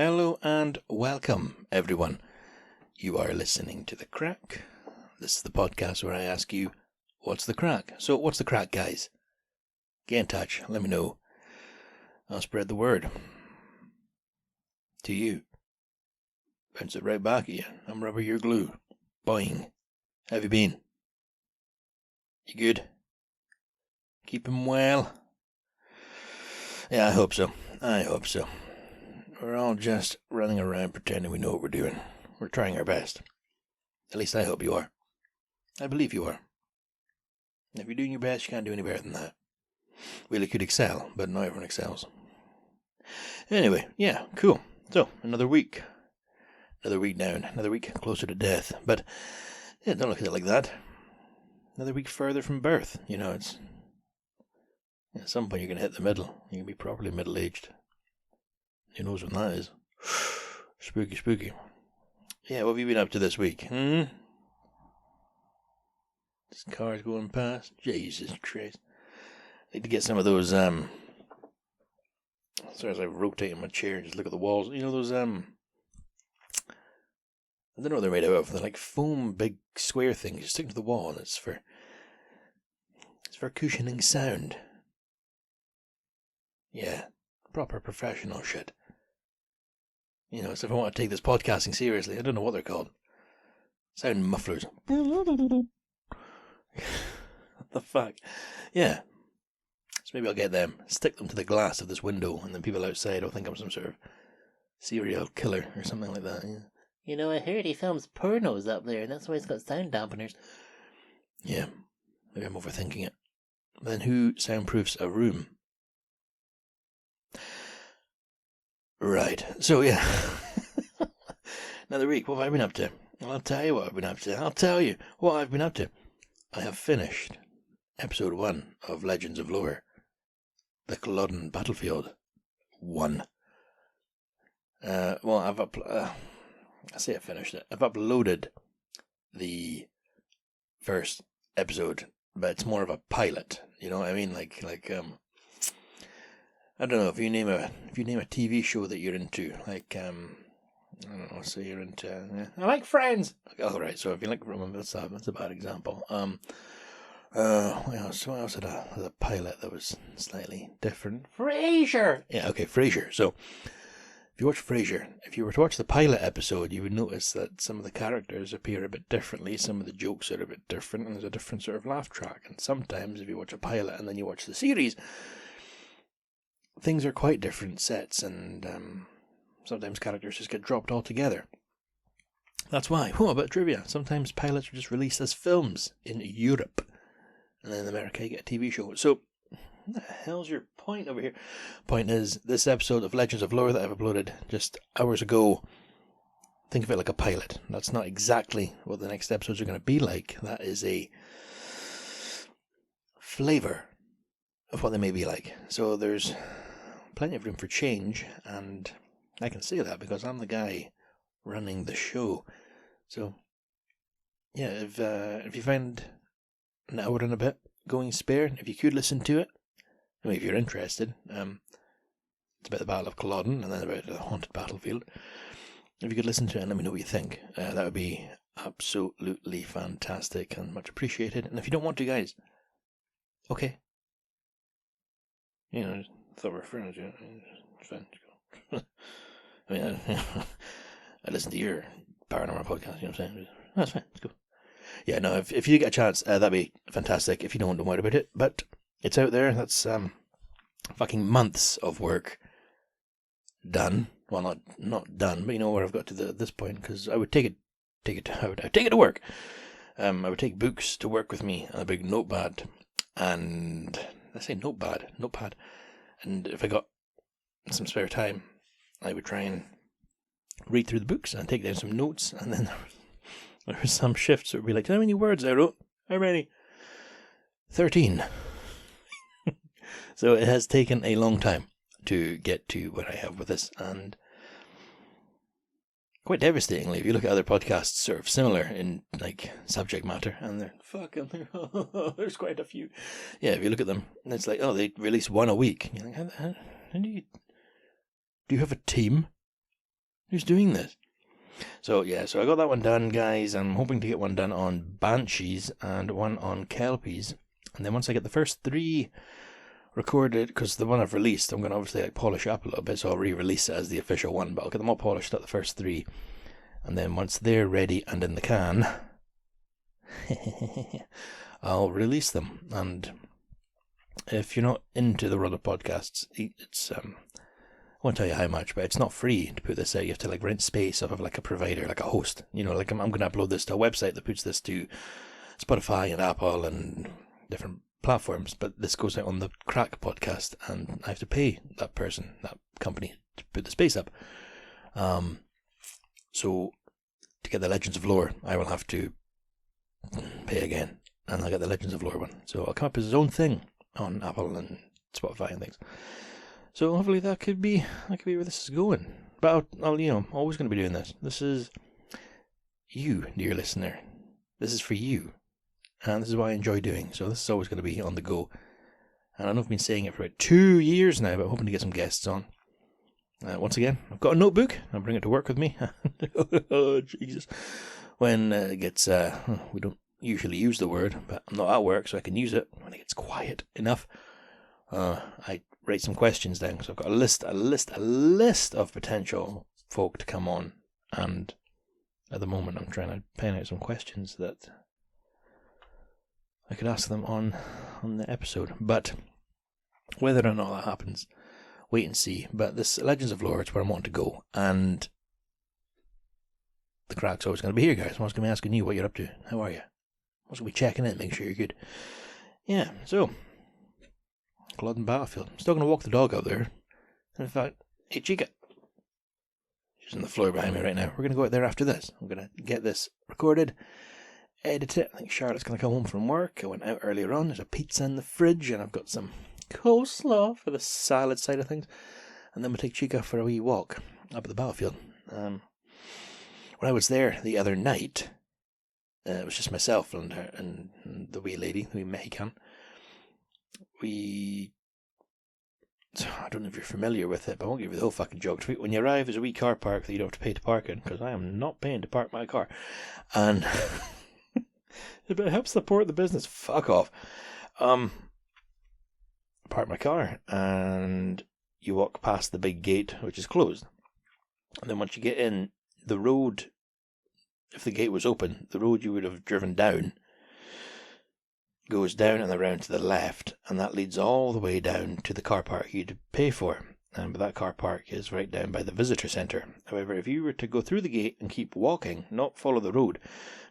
Hello and welcome, everyone. You are listening to The Crack. This is the podcast where I ask you, what's the crack? So, what's the crack, guys? Get in touch. Let me know. I'll spread the word. To you. Bounce it right back at you. I'm rubber, you're glue. Boing. How have you been? You good? Keeping well? Yeah, I hope so. We're all just running around pretending we know what we're doing. We're trying our best. At least I hope you are. I believe you are. If you're doing your best, you can't do any better than that. Well, you could excel, but not everyone excels. Anyway, yeah, cool. So, another week. Another week down. Another week closer to death. But, yeah, don't look at it like that. Another week further from birth. You know, it's... At some point you're going to hit the middle. You're going to be properly middle-aged. Who knows when that is? Spooky, spooky. Yeah, what have you been up to this week? This car's going past. Jesus Christ. I need to get some of those, sorry, as I rotate in my chair and just look at the walls. You know those, I don't know what they're made out of. They're like foam, big square things you stick to the wall, and it's for cushioning sound. Yeah, proper professional shit. You know, so if I want to take this podcasting seriously, I don't know what they're called. Sound mufflers. What the fuck? Yeah. So maybe I'll get them, stick them to the glass of this window, and then people outside will think I'm some sort of serial killer or something like that. Yeah. You know, I heard he films pornos up there, and that's why he's got sound dampeners. Yeah, maybe I'm overthinking it. But then who soundproofs a room? Right, so yeah. Another week, what have I been up to? I'll tell you what I've been up to. I'll tell you what I've been up to. I have finished episode 1 of Legends of Lore. The Culloden Battlefield 1. Well, I say I finished it. I've uploaded the first episode, but it's more of a pilot. You know what I mean? Like I don't know, if you name a TV show that you're into, like I don't know, say you're into I like Friends. Okay, all right, so if you like that's a bad example. What else had a pilot that was slightly different? Frasier! Yeah, okay, Frasier. So, if you watch Frasier, if you were to watch the pilot episode, you would notice that some of the characters appear a bit differently, some of the jokes are a bit different, and there's a different sort of laugh track. And sometimes, if you watch a pilot and then you watch the series, things are quite different sets, and sometimes characters just get dropped altogether. That's why, a bit of trivia, sometimes pilots are just released as films in Europe. And then in America you get a TV show. So, what the hell's your point over here? Point is, this episode of Legends of Lore that I've uploaded just hours ago, think of it like a pilot. That's not exactly what the next episodes are going to be like. That is a flavour of what they may be like. So there's plenty of room for change, and I can say that because I'm the guy running the show. So, yeah, if you find an hour and a bit going spare, if you could listen to it, I mean, if you're interested, it's about the Battle of Culloden and then about the haunted battlefield. If you could listen to it and let me know what you think, that would be absolutely fantastic and much appreciated. And if you don't want to, guys, okay. You know, I thought we were friends, yeah. It's fine. I mean, I listen to your paranormal podcast, you know what I'm saying? That's fine, it's cool. Yeah, no, if you get a chance, that'd be fantastic. If you don't worry about it. But it's out there. That's fucking months of work done. Well, not done, but you know where I've got to this point, because I would take it to work. I would take books to work with me on a big notepad, and I say notepad, and if I got some spare time, I would try and read through the books and take down some notes, and then there were some shifts that would be like, how many words I wrote? How many? 13. So it has taken a long time to get to what I have with this, and quite devastatingly, if you look at other podcasts sort of similar in like subject matter, and they're fucking, there's quite a few. Yeah, if you look at them, it's like, oh, they release one a week. You're like, how do you have a team? Who's doing this? So I got that one done, guys. I'm hoping to get one done on Banshees and one on Kelpies. And then once I get the first 3 recorded, because the one I've released, I'm going to obviously polish up a little bit, so I'll re-release it as the official one, but I'll get them all polished up, the first 3. And then once they're ready and in the can, I'll release them. And if you're not into the world of podcasts, it's I won't tell you how much, but it's not free to put this out. You have to rent space off of a provider, like a host. I'm going to upload this to a website that puts this to Spotify and Apple and different platforms, but this goes out on the Crack podcast, and I have to pay that person, that company, to put the space up. So to get the Legends of Lore, I will have to pay again, and I'll get the Legends of Lore one. So I'll come up with his own thing on Apple and Spotify and things. So hopefully that could be where this is going. But I'll always going to be doing this. This is you, dear listener. This is for you. And this is what I enjoy doing. So this is always going to be on the go. And I know I've been saying it for about 2 years now, but I'm hoping to get some guests on. Once again, I've got a notebook. I'll bring it to work with me. Oh, Jesus. When it gets, we don't usually use the word, but I'm not at work, so I can use it when it gets quiet enough. I write some questions down, because I've got a list of potential folk to come on, and at the moment I'm trying to pen out some questions that I could ask them on the episode. But whether or not that happens, wait and see. But this Legends of Lore is where I want to go, and the Crack's always going to be here, guys. I'm always going to be asking you what you're up to. How are you? I'm always going to be checking in, making sure you're good. Yeah, so Culloden Battlefield. I'm still going to walk the dog out there. And in fact, hey Chica, she's on the floor behind me right now. We're going to go out there after this. I'm going to get this recorded, edit it. I think Charlotte's going to come home from work. I went out earlier on. There's a pizza in the fridge, and I've got some coleslaw for the salad side of things. And then we'll take Chica for a wee walk up at the battlefield. When I was there the other night, it was just myself and her, and the wee lady, the wee Mexican. I don't know if you're familiar with it, but I won't give you the whole fucking geography. When you arrive, there's a wee car park that you don't have to pay to park in, because I am not paying to park my car. And if it helps support the business, fuck off. Park my car, and you walk past the big gate, which is closed. And then once you get in, the road, if the gate was open, the road you would have driven down goes down and around to the left, and that leads all the way down to the car park you'd pay for. But that car park is right down by the visitor centre. However, if you were to go through the gate and keep walking, not follow the road,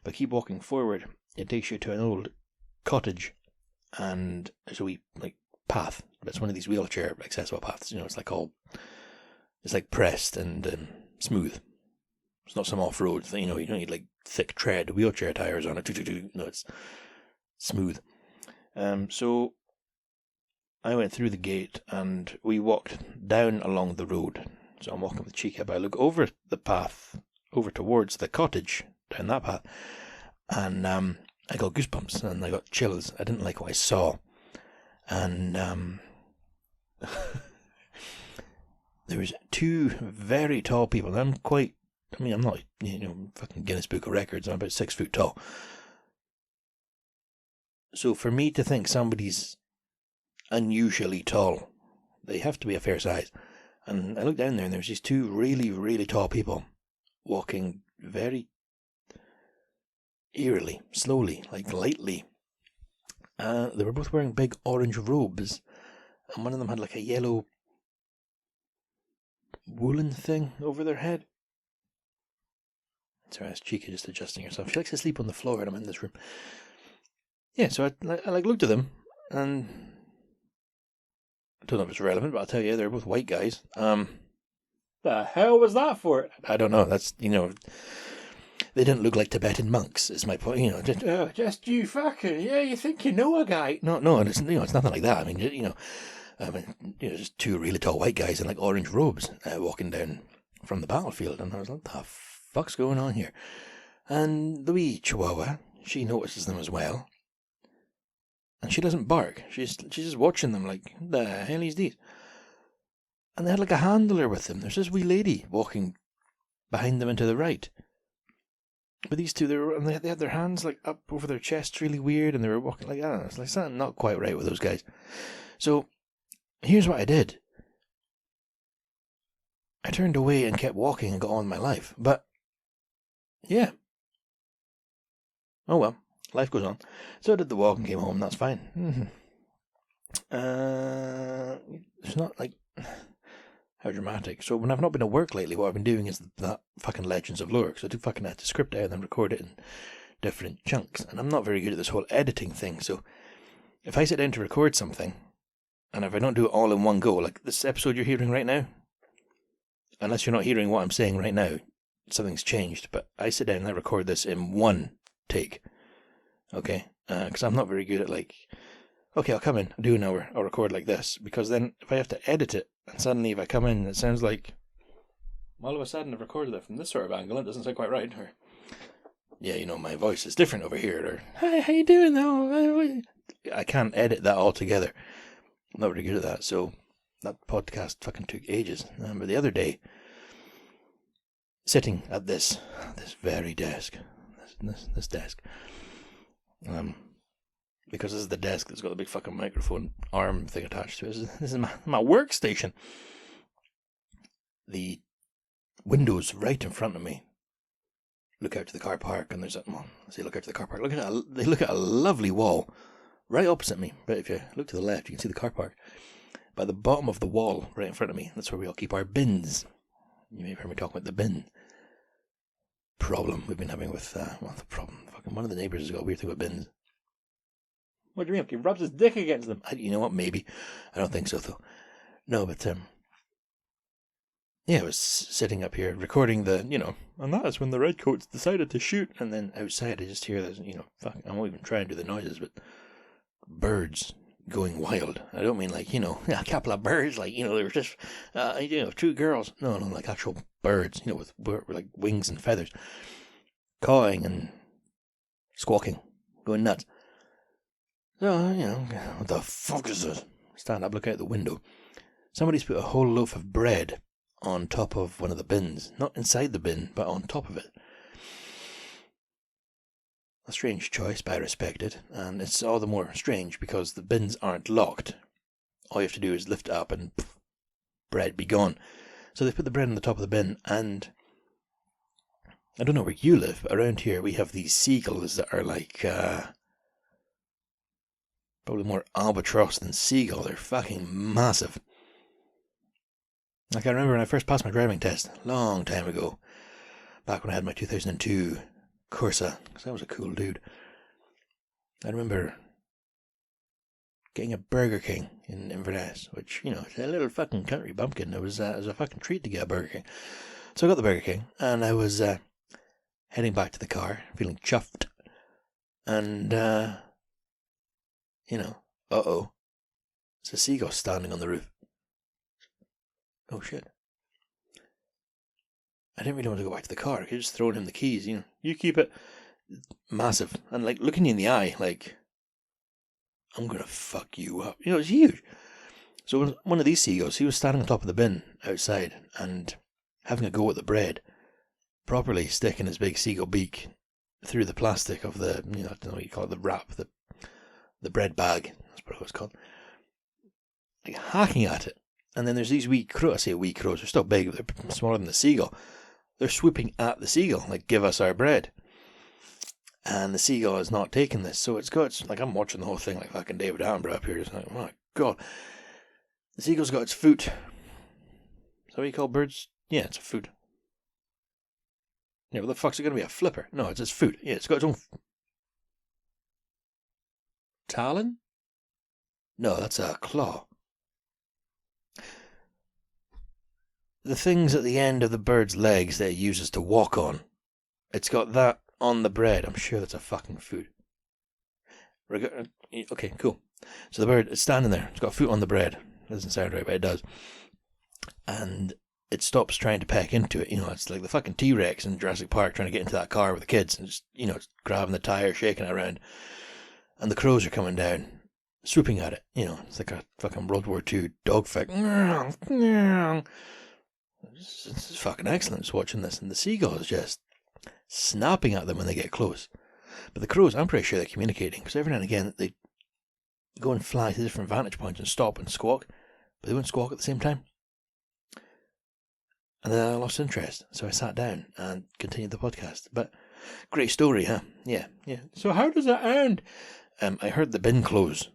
but keep walking forward, it takes you to an old cottage, and there's a wee path. It's one of these wheelchair accessible paths. It's like pressed and smooth. It's not some off-road thing. You don't need thick tread wheelchair tires on it. No, it's smooth. So I went through the gate and we walked down along the road. So I'm walking with Chica, but I look over the path, over towards the cottage, down that path, and I got goosebumps and I got chills. I didn't like what I saw. And there was 2 very tall people. I'm not, fucking Guinness Book of Records. I'm about 6 foot tall. So for me to think somebody's unusually tall, they have to be a fair size. And I looked down there, and there was these 2 really, really tall people walking very eerily, slowly, lightly. They were both wearing big orange robes, and one of them had a yellow woolen thing over their head. Sorry, that's Chica just adjusting herself. She likes to sleep on the floor, and I'm in this room. Yeah, so I looked at them, and I don't know if it's relevant, but I'll tell you, they're both white guys. The hell was that for? I don't know. That's, they didn't look like Tibetan monks, is my point. Just you fucking, you think you know a guy. No, it's nothing like that. Just 2 really tall white guys in orange robes walking down from the battlefield, and I was like, what the fuck's going on here? And the wee Chihuahua, she notices them as well. And she doesn't bark. She's just watching them what the hell is these? And they had a handler with them. There's this wee lady walking behind them and to the right. But these two, they had their hands like up over their chests really weird, and they were walking like, I don't know, it's like something not quite right with those guys. So, here's what I did. I turned away and kept walking and got on with my life. But, yeah. Oh well, life goes on. So I did the walk and came home, that's fine. It's not like... How dramatic. So when I've not been at work lately, what I've been doing is that fucking Legends of Lore. So I do fucking have to script it and then record it in different chunks. And I'm not very good at this whole editing thing. So if I sit down to record something, and if I don't do it all in one go, like this episode you're hearing right now, unless you're not hearing what I'm saying right now, something's changed. But I sit down and I record this in one take. Okay? Because I'm not very good at like... Okay, I'll come in, I'll do an hour, I'll record like this, because then if I have to edit it, and suddenly if I come in, it sounds like, all of a sudden I've recorded it from this sort of angle, it doesn't sound quite right, or, yeah, you know, my voice is different over here, or, hi, how you doing, though? I can't edit that all together. I'm not very good at that, so that podcast fucking took ages. But the other day, sitting at this very desk, this desk, because this is the desk that's got the big fucking microphone arm thing attached to it. This is my workstation. The windows right in front of me look out to the car park, and there's a... Well, I say look out to the car park. They look at a lovely wall right opposite me. But if you look to the left, you can see the car park. By the bottom of the wall right in front of me, that's where we all keep our bins. You may have heard me talk about the bin problem we've been having with... the problem. Fucking one of the neighbours has got a weird thing with bins. What do you mean? He rubs his dick against them. You know what? Maybe. I don't think so, though. No, but, yeah, I was sitting up here recording and that is when the Redcoats decided to shoot, and then outside I just hear this, I won't even try and do the noises, but birds going wild. I don't mean like, a couple of birds, like, they were just, two girls. No, like actual birds, with like wings and feathers, cawing and squawking, going nuts. So, what the fuck is this? Stand up, look out the window. Somebody's put a whole loaf of bread on top of one of the bins. Not inside the bin, but on top of it. A strange choice, but I respect it. And it's all the more strange because the bins aren't locked. All you have to do is lift it up and bread be gone. So they put the bread on the top of the bin, and I don't know where you live, but around here we have these seagulls that are like... probably more albatross than seagull. They're fucking massive. Like I remember when I first passed my driving test, long time ago, back when I had my 2002 Corsa, because I was a cool dude. I remember getting a Burger King in Inverness, which, it's a little fucking country bumpkin. It was a fucking treat to get a Burger King. So I got the Burger King, and I was heading back to the car, feeling chuffed, and it's a seagull standing on the roof. Oh shit. I didn't really want to go back to the car. I could just throw him the keys, You keep it massive. And like looking you in the eye, like, I'm gonna fuck you up. It's huge. So one of these seagulls, he was standing on top of the bin outside and having a go at the bread, properly sticking his big seagull beak through the plastic of the, I don't know what you call it, the wrap, the bread bag, that's what it was called, like hacking at it. And then there's these wee crows, I say wee crows, they're still big, they're smaller than the seagull. They're swooping at the seagull, like, give us our bread. And the seagull is not taking this, so it's like, I'm watching the whole thing like fucking David Attenborough up here, just like, oh my god. The seagull's got its foot. Is that what you call birds? Yeah, it's a foot. Yeah, what the fuck's it going to be, a flipper? No, it's its foot. Yeah, it's got its own... Talon? No, that's a claw. The things at the end of the bird's legs that it uses to walk on, it's got that on the bread. I'm sure that's a fucking food. Okay, cool. So the bird is standing there. It's got a foot on the bread. It doesn't sound right, but it does. And it stops trying to peck into it. It's like the fucking T-Rex in Jurassic Park trying to get into that car with the kids. And just, it's grabbing the tire, shaking it around. And the crows are coming down, swooping at it. It's like a fucking World War II dogfight. it's fucking excellent just watching this, and the seagulls just snapping at them when they get close. But the crows, I'm pretty sure they're communicating, because every now and again they go and fly to different vantage points and stop and squawk, but they won't squawk at the same time. And then I lost interest, so I sat down and continued the podcast. But great story, huh? Yeah. So how does it end? I heard the bin close.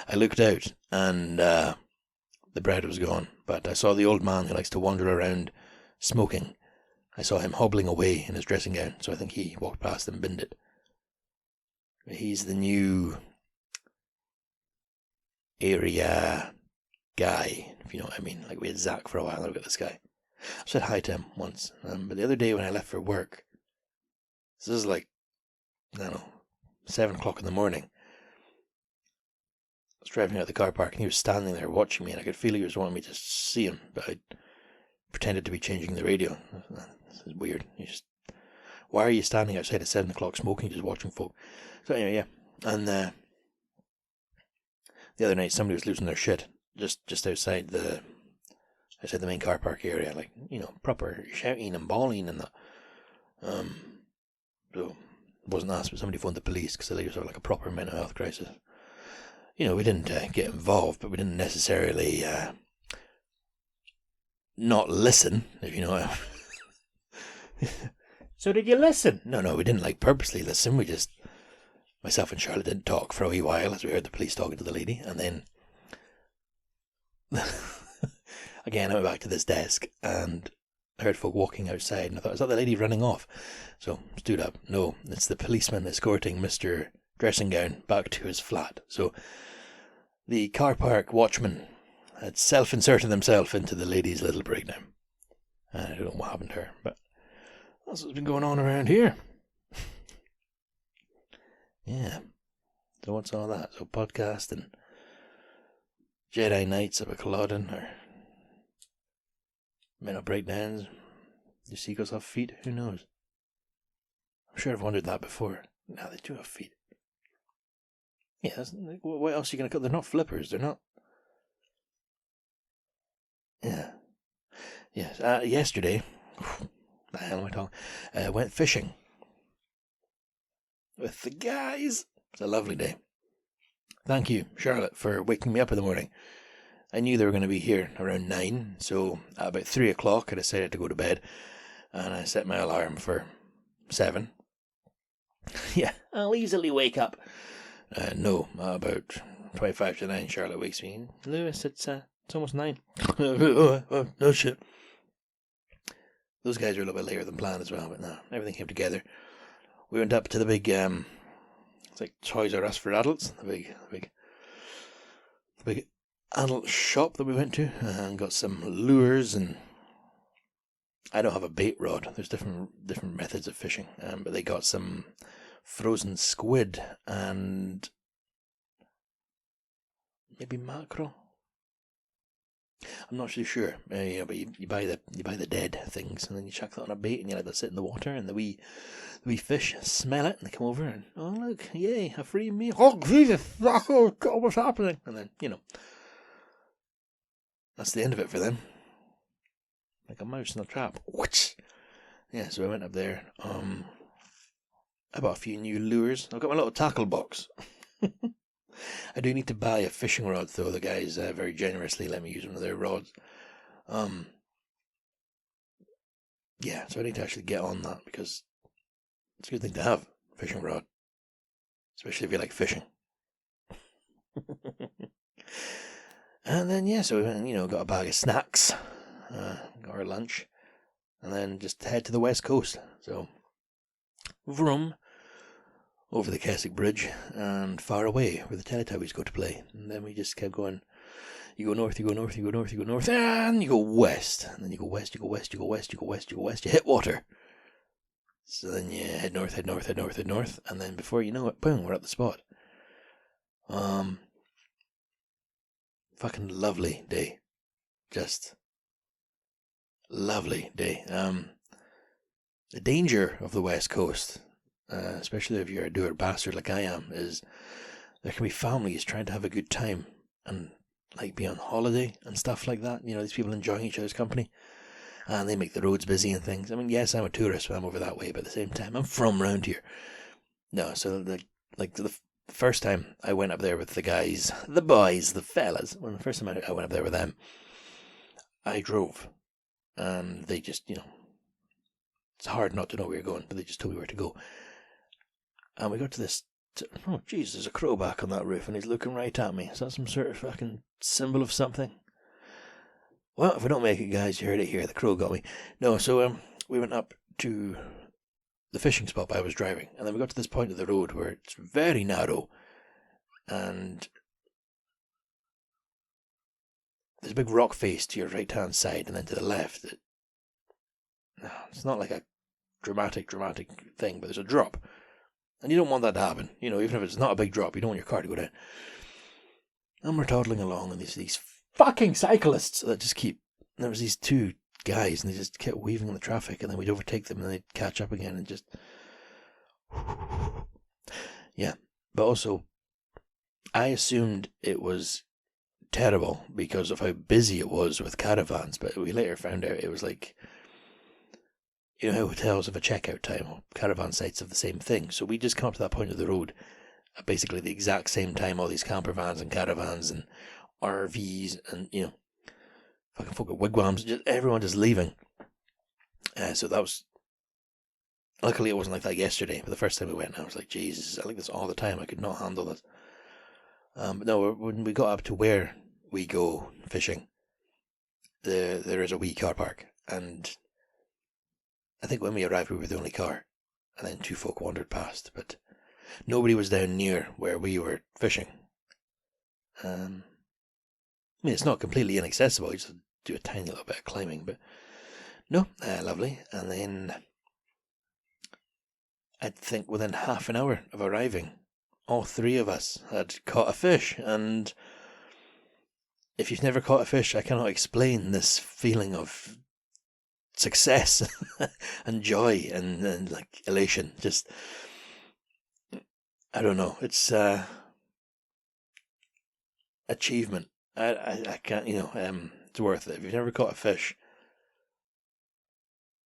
I looked out, and the bread was gone. But I saw the old man who likes to wander around smoking. I saw him hobbling away in his dressing gown, so I think he walked past and binned it. He's the new area guy, if you know what I mean. Like, we had Zach for a while, look at this guy. I said hi to him once, but the other day when I left for work, this is like, I don't know, 7 o'clock in the morning. I was driving out of the car park and he was standing there watching me, and I could feel he was wanting me to see him, but I pretended to be changing the radio. This is weird. Why are you standing outside at 7 o'clock smoking, just watching folk? So anyway, yeah. And the other night somebody was losing their shit just outside the main car park area, like, you know, proper shouting and bawling and that. So it wasn't us, but somebody phoned the police because the lady was having like a proper mental health crisis. You know, we didn't get involved, but we didn't necessarily not listen, if you know what I mean. So did you listen? No, we didn't like purposely listen. We just, myself and Charlotte didn't talk for a wee while as we heard the police talking to the lady, and then again I went back to this desk and I heard folk walking outside, and I thought, is that the lady running off? So stood up. No, it's the policeman escorting Mr. Dressing Gown back to his flat. So the car park watchman had self-inserted himself into the lady's little breakdown. And I don't know what happened to her, but that's what's been going on around here. Yeah. So what's all that? So podcast and Jedi Knights up at Culloden, or mental breakdowns. Do seagulls have feet? Who knows? I'm sure I've wondered that before. Now they do have feet. Yeah, what else are you going to cut? They're not flippers, they're not. Yeah. Yes, yesterday, the hell am I talking? Went fishing with the guys. It's a lovely day. Thank you, Charlotte, for waking me up in the morning. I knew they were going to be here around 9, so at about 3 o'clock I decided to go to bed, and I set my alarm for 7. Yeah, I'll easily wake up. No, about 25 to 9 Charlotte wakes me. Lewis, it's almost 9. No shit. Those guys are a little bit later than planned as well, but no, everything came together. We went up to the big, it's like Toys R Us for adults, the big adult shop that we went to, and got some lures. And I don't have a bait rod. There's different methods of fishing, but they got some frozen squid and maybe mackerel. I'm not really sure. Yeah, but you buy the dead things, and then you chuck that on a bait, and you let that sit in the water, and the wee fish smell it, and they come over, and oh look, yay, a free meal. Oh Jesus, oh God, what's happening? And then, you know, that's the end of it for them. Like a mouse in a trap. What? Yeah, so I went up there. I bought a few new lures. I've got my little tackle box. I do need to buy a fishing rod, though. The guys very generously let me use one of their rods. Yeah, so I need to actually get on that, because it's a good thing to have, a fishing rod. Especially if you like fishing. And then, yeah, so we went and, got a bag of snacks, got our lunch, and then just head to the west coast. So, vroom, over the Keswick Bridge, and far away, where the Teletubbies go to play. And then we just kept going. You go north, you go north, you go north, you go north, and you go west. And then you go west, you go west, you go west, you go west, you go west, you hit water. So then you head north, head north, head north, head north, and then before you know it, boom, we're at the spot. Fucking lovely day. Just lovely day. The danger of the West Coast, especially if you're a doer bastard like I am, is there can be families trying to have a good time, and like be on holiday and stuff like that. You know, these people enjoying each other's company, and they make the roads busy and things. I mean, yes, I'm a tourist when I'm over that way, but at the same time, I'm from around here. No, so the first time I went up there with the guys, the boys, the fellas, when the first time I went up there with them, I drove, and they just, you know, it's hard not to know where you're going, but they just told me where to go. And we got to this, oh jeez, there's a crow back on that roof, and he's looking right at me. Is that some sort of fucking symbol of something? Well, if I don't make it, guys, you heard it here, the crow got me. No, so we went up to the fishing spot I was driving, and then we got to this point of the road where it's very narrow, and there's a big rock face to your right hand side, and then to the left. It's not like a dramatic thing, but there's a drop, and you don't want that to happen. You know, even if it's not a big drop, you don't want your car to go down. And we're toddling along, and these fucking cyclists that just keep. There was these two guys, and they just kept weaving in the traffic, and then we'd overtake them, and they'd catch up again, and just. Yeah, but also, I assumed it was terrible because of how busy it was with caravans, but we later found out it was like, you know how hotels have a checkout time, or caravan sites have the same thing. So we just come up to that point of the road at basically the exact same time all these camper vans and caravans and RVs and, you know, fucking fucking wigwams, just everyone just leaving. So that was, luckily it wasn't like that yesterday, but the first time we went, I was like, Jesus, I like this all the time. I could not handle this. But no, when we got up to where we go fishing, there is a wee car park, and I think when we arrived we were the only car, and then two folk wandered past, but nobody was down near where we were fishing. I mean, it's not completely inaccessible, you just do a tiny little bit of climbing, but no, lovely. And then I think within half an hour of arriving, all three of us had caught a fish, and if you've never caught a fish, I cannot explain this feeling of success and joy and like elation. Just, I don't know, it's achievement. I can't, you know, it's worth it. If you've never caught a fish,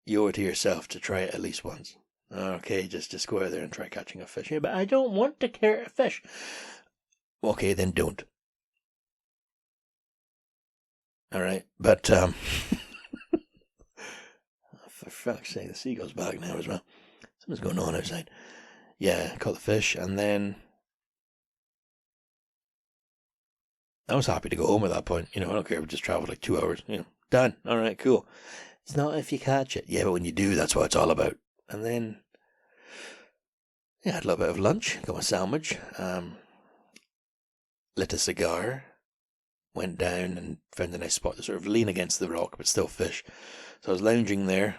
you owe it to yourself to try it at least once. Okay, just go out there and try catching a fish. Yeah, but I don't want to catch a fish. Okay, then don't. Alright, but, for fuck's sake, the seagull's back now as well. Something's going on outside. Yeah, caught the fish, and then I was happy to go home at that point. You know, I don't care if we just travelled like 2 hours. You know, done. Alright, cool. It's not if you catch it. Yeah, but when you do, that's what it's all about. And then, yeah, I had a little bit of lunch, got my sandwich, lit a cigar, went down and found a nice spot to sort of lean against the rock, but still fish. So I was lounging there,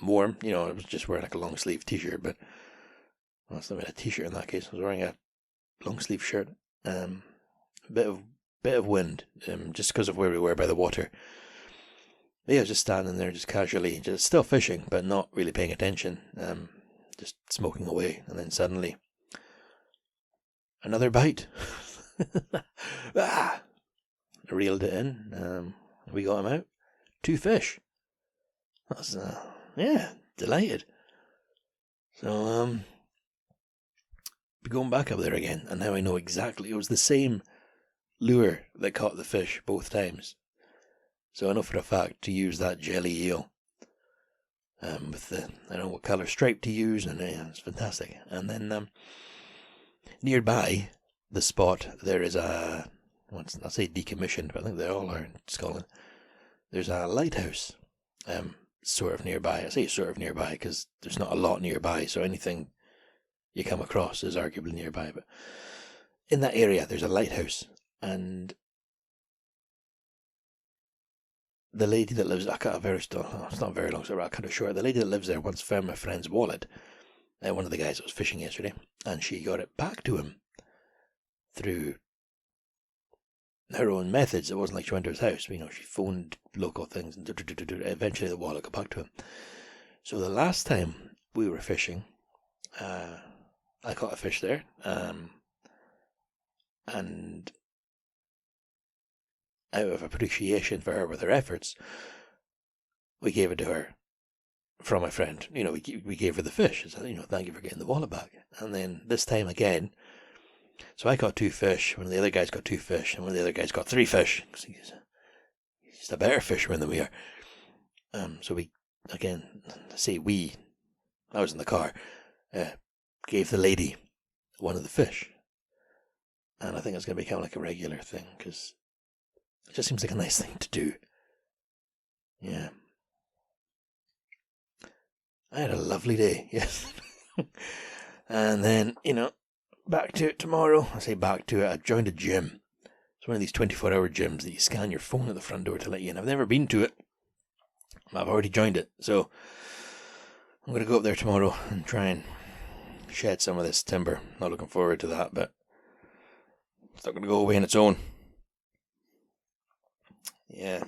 warm, you know, I was just wearing like a long sleeve t-shirt, but, well, it's not really a t-shirt in that case, I was wearing a long sleeve shirt, a bit of wind, just because of where we were by the water. But yeah, I was just standing there, just casually, just still fishing, but not really paying attention, just smoking away, and then suddenly, another bite. I reeled it in, we got him out. 2 fish. That's, yeah, delighted. So, going back up there again, and now I know exactly, it was the same lure that caught the fish both times. So I know for a fact to use that jelly eel, with the, I don't know what colour stripe to use, and it's fantastic. And then, nearby the spot, there is a, I'll say decommissioned, but I think they all are in Scotland. There's a lighthouse, sort of nearby. I say sort of nearby because there's not a lot nearby, so anything you come across is arguably nearby. But in that area, there's a lighthouse, and the lady that lives, I cut a very it's not very long, so I cut it short. The lady that lives there once found my friend's wallet, one of the guys that was fishing yesterday, and she got it back to him through her own methods. It wasn't like she went to his house. You know, she phoned local things, and eventually the wallet got back to him. So the last time we were fishing, I caught a fish there. And out of appreciation for her with her efforts, we gave it to her from my friend. We gave her the fish. So, thank you for getting the wallet back. And then this time again, so I got 2 fish, one of the other guys got 2 fish, and one of the other guys got 3 fish. He's a better fisherman than we are. So we, again, I was in the car, gave the lady one of the fish. And I think it's going to become like a regular thing, because it just seems like a nice thing to do. Yeah. I had a lovely day, yes. And then, back to it tomorrow. I say back to it. I joined a gym. It's one of these 24-hour gyms that you scan your phone at the front door to let you in. I've never been to it. I've already joined it. So I'm going to go up there tomorrow and try and shed some of this timber. Not looking forward to that, but it's not going to go away on its own. Yeah.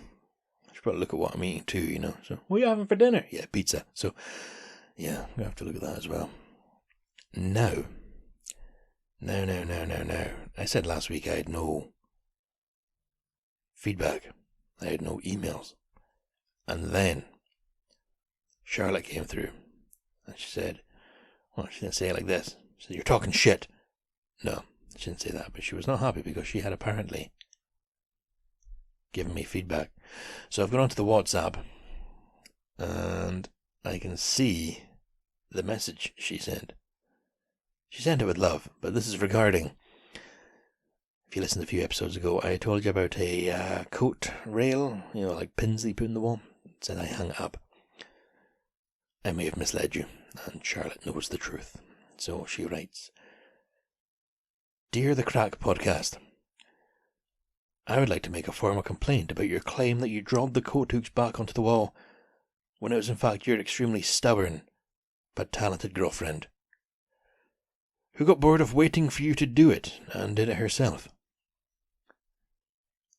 I should probably look at what I'm eating too, So, what are you having for dinner? Yeah, pizza. So, yeah, I'm going to have to look at that as well. No. I said last week I had no feedback. I had no emails. And then Charlotte came through and she said, well, she didn't say it like this. She said, you're talking shit. No, she didn't say that, but she was not happy because she had apparently given me feedback. So I've gone onto the WhatsApp and I can see the message she sent. She sent it with love, but this is regarding, if you listened a few episodes ago, I told you about a coat rail, like pins that you put in the wall. It said I hung it up. I may have misled you, and Charlotte knows the truth. So she writes, Dear The Crack Podcast, I would like to make a formal complaint about your claim that you dropped the coat hooks back onto the wall, when it was in fact your extremely stubborn but talented girlfriend, who got bored of waiting for you to do it and did it herself.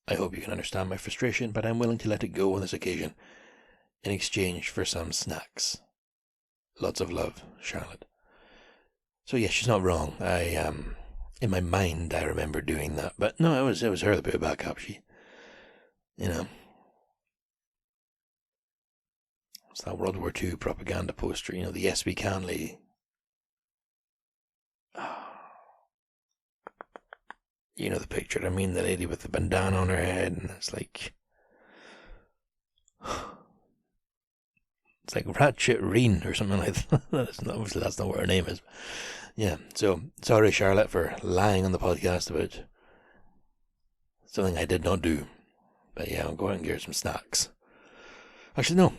I hope you can understand my frustration, but I'm willing to let it go on this occasion in exchange for some snacks. Lots of love, Charlotte. So yes, she's not wrong. In my mind, I remember doing that, but no, it was her that put it back up. She, it's that World War II propaganda poster, the Yes We Can lady. You know the picture. I mean, the lady with the bandana on her head, and it's like Ratchet Reen or something like that. That's not what her name is. Yeah. So sorry, Charlotte, for lying on the podcast about something I did not do. But yeah, I'll go out and get her some snacks. Actually, no.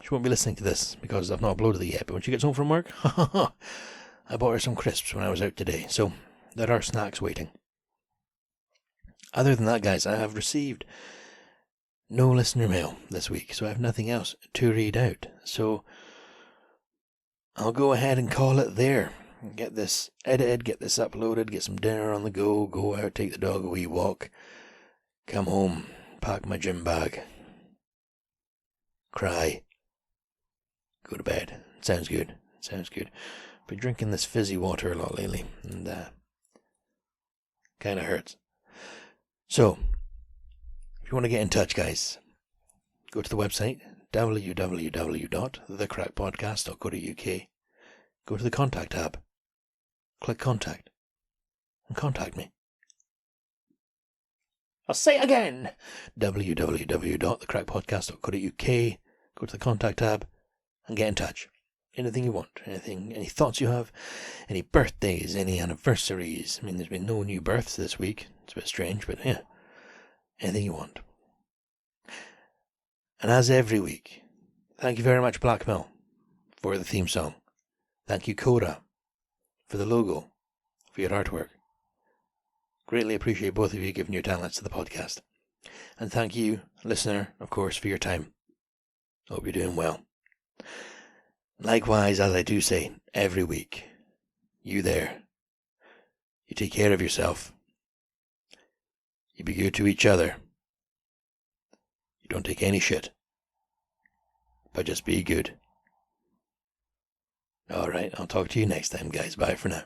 She won't be listening to this because I've not uploaded it yet. But when she gets home from work, I bought her some crisps when I was out today. So there are snacks waiting. Other than that, guys, I have received no listener mail this week, so I have nothing else to read out. So I'll go ahead and call it there. Get this edited, get this uploaded, get some dinner on the go out, take the dog a wee walk, come home, pack my gym bag, cry, go to bed. Sounds good. Been drinking this fizzy water a lot lately, and kind of hurts. So, if you want to get in touch, guys, go to the website, www.thecrackpodcast.co.uk. Go to the Contact tab, click Contact, and contact me. I'll say it again, www.thecrackpodcast.co.uk. Go to the Contact tab and get in touch. Anything you want, any thoughts you have, any birthdays, any anniversaries. I mean, there's been no new births this week. It's a bit strange, but yeah. Anything you want. And as every week, thank you very much, Blackmill, for the theme song. Thank you, Coda, for the logo, for your artwork. Greatly appreciate both of you giving your talents to the podcast. And thank you, listener, of course, for your time. Hope you're doing well. Likewise, as I do say every week, you there, you take care of yourself. You be good to each other. You don't take any shit. But just be good. Alright, I'll talk to you next time, guys. Bye for now.